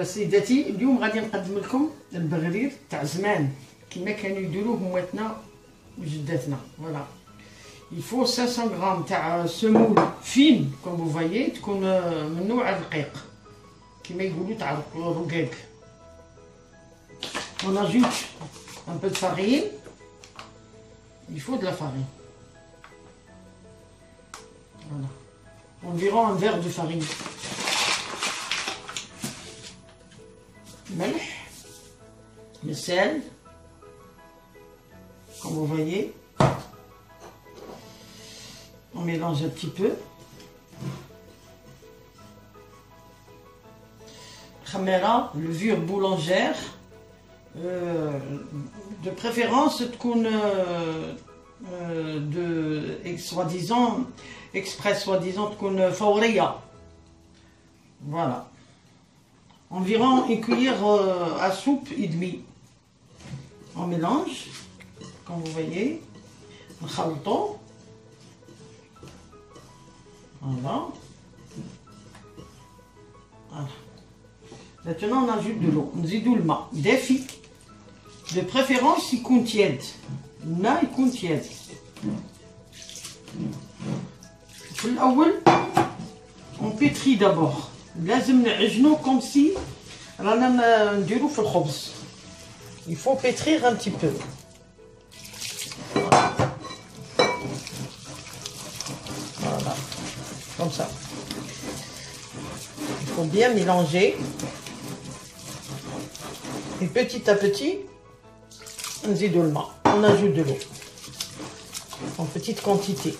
سيداتي اليوم غادي نقدم لكم البغرير تاع زمان كما كانوا يديروه مواتنا وجداتنا. فوالا يفو 500 غرام تاع سمول فين كوم فو فايي، تكون من نوع الرقيق كما يقولوا تاع الرقاق. On ajoute un peu de farine. Il faut de la farine. Voilà. Environ un verre de farine. Melh, le sel, comme vous voyez. On mélange un petit peu. Khamera, levure boulangère. De préférence soi-disant express, soi-disant fawriya. Voilà. Environ une cuillère à soupe et demi. On mélange, comme vous voyez. Nkhaldou. Voilà. Voilà. Maintenant, on ajoute de l'eau. On zidou le ma. Défi. De préférence, il compte tiède. Là, il compte tiède. On pétrit d'abord. لازم نعجنو comme si رانا نديرو في الخبز. Il faut pétrir un petit peu. Voilà. Comme ça. Il faut bien mélanger. Et petit à petit, on ajoute de l'eau en petite quantité.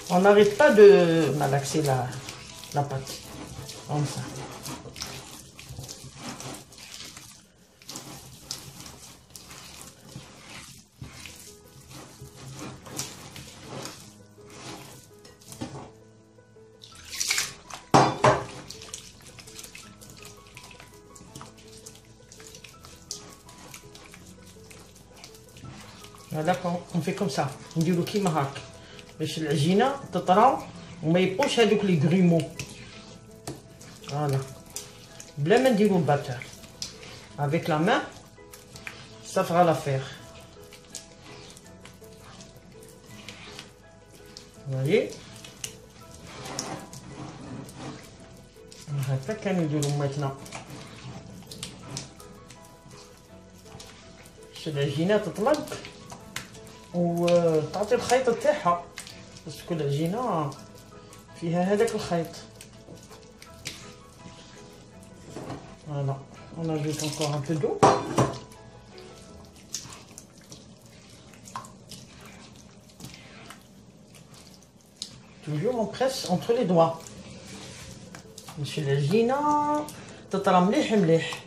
On n'arrête pas de malaxer la pâte, comme ça. Voilà, on fait comme ça. On dit le kimahak. باش العجينه تطرى وما يبقوش هذوك لي غريمو. فوالا بلا ما نديرو الباتر. avec la main ça fera l'affaire. vous voyez هكا كانوا يديروا ماتنا باش العجينه تطلق وتعطي الخيط تاعها، باسكو العجينه فيها هذاك الخيط. Voilà, on ajoute encore un peu d'eau. Toujours on presse entre les doigts باش العجينه تطرى مليح مليح.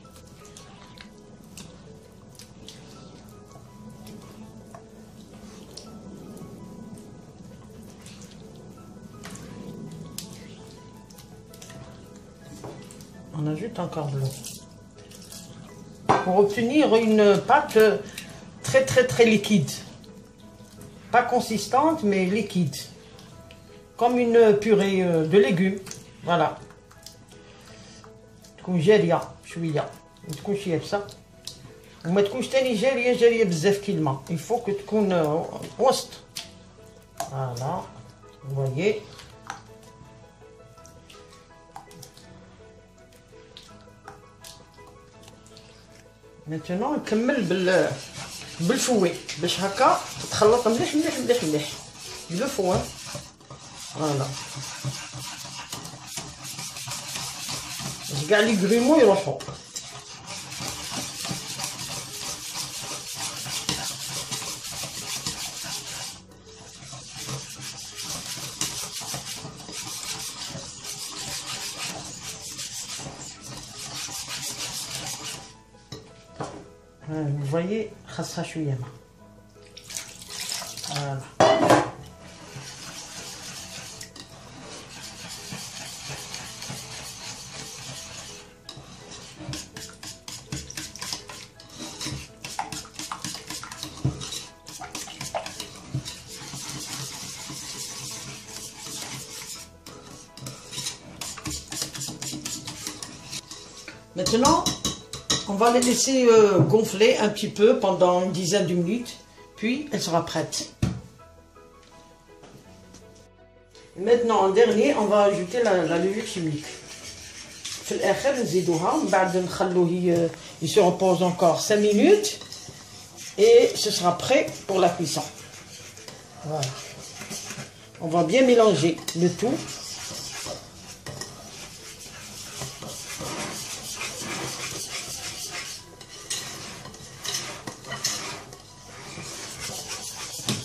On ajoute encore de l'eau pour obtenir une pâte très liquide, pas consistante mais liquide, comme une purée de légumes. Voilà. تكون جاريه شويه، ما تكونش يابسه وما تكونش تاني جاريه بزاف كي الماء. il faut que تكون وسط. Voilà, vous voyez. Maintenant نكمل بالفوي باش هكا تتخلط مليح مليح مليح مليح بالفوي. فوالا باش كاع لي غريمو يروحو. Vous voyez, خاصها شويه ماء. فوالا Maintenant, on va les laisser gonfler un petit peu pendant une dizaine de minutes, puis elle sera prête. Maintenant, en dernier, on va ajouter la levure chimique. في الآخر نزيدوها من بعد نخلوه il se repose encore 5 minutes et ce sera prêt pour la cuisson. Voilà. On va bien mélanger le tout.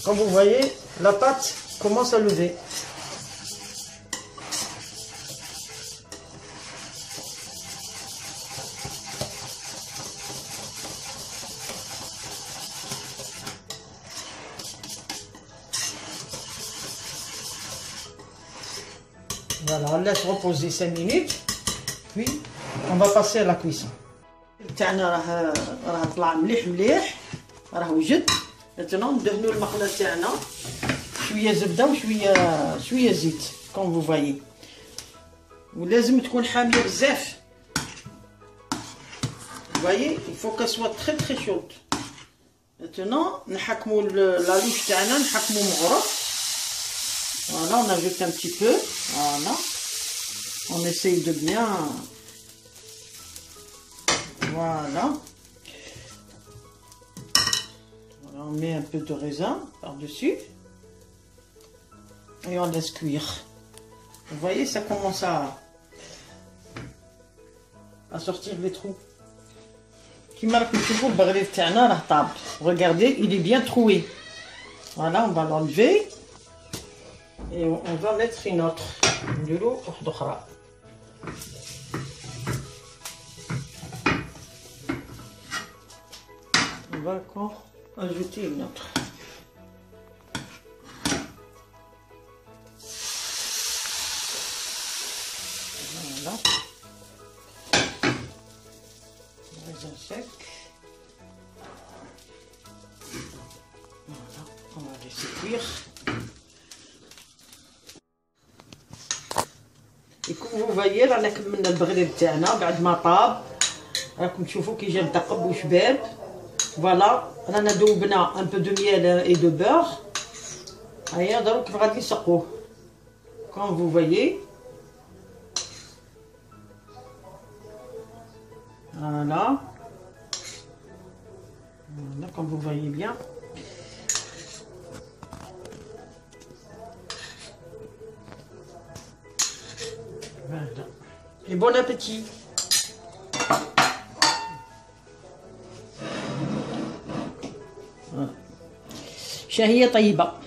Comme vous voyez, la pâte commence à lever. Voilà, on laisse reposer 5 minutes, puis on va passer à la cuisson. تاعنا راه طلع مليح راه وجد. Maintenant ندهنوا المقله تاعنا شويه زبده وشويه زيت كما vous voyez. ولازم تكون حاميه بزاف. Vous voyez, il faut qu'elle soit très chaude. Maintenant نحكموا la louche تاعنا نحكموا مغرف. Voilà, on ajoute un petit peu. Voilà. On essaye de bien. Voilà. Voilà, on met un peu de raisin par-dessus. Et on laisse cuire. Vous voyez, ça commence à sortir les trous. Regardez, il est bien troué. Voilà, on va l'enlever. Et on va mettre une autre. De l'eau d'okhra. On va encore ajouter une autre. Voilà. Raisin sec. Voilà, on va laisser cuire. Et comme vous voyez رانا كملنا البغرير تاعنا بعد ما طاب. راكم تشوفوا كي جا مدقب وشباب. فوالا رانا ذوبنا ان بو دو ميل اي دو بور. هيا دروك غادي نسقوه كوم vous voyez. Voilà. Voilà, comme vous voyez bien. Voilà. Et bon appétit. Voilà. شهية طيبة.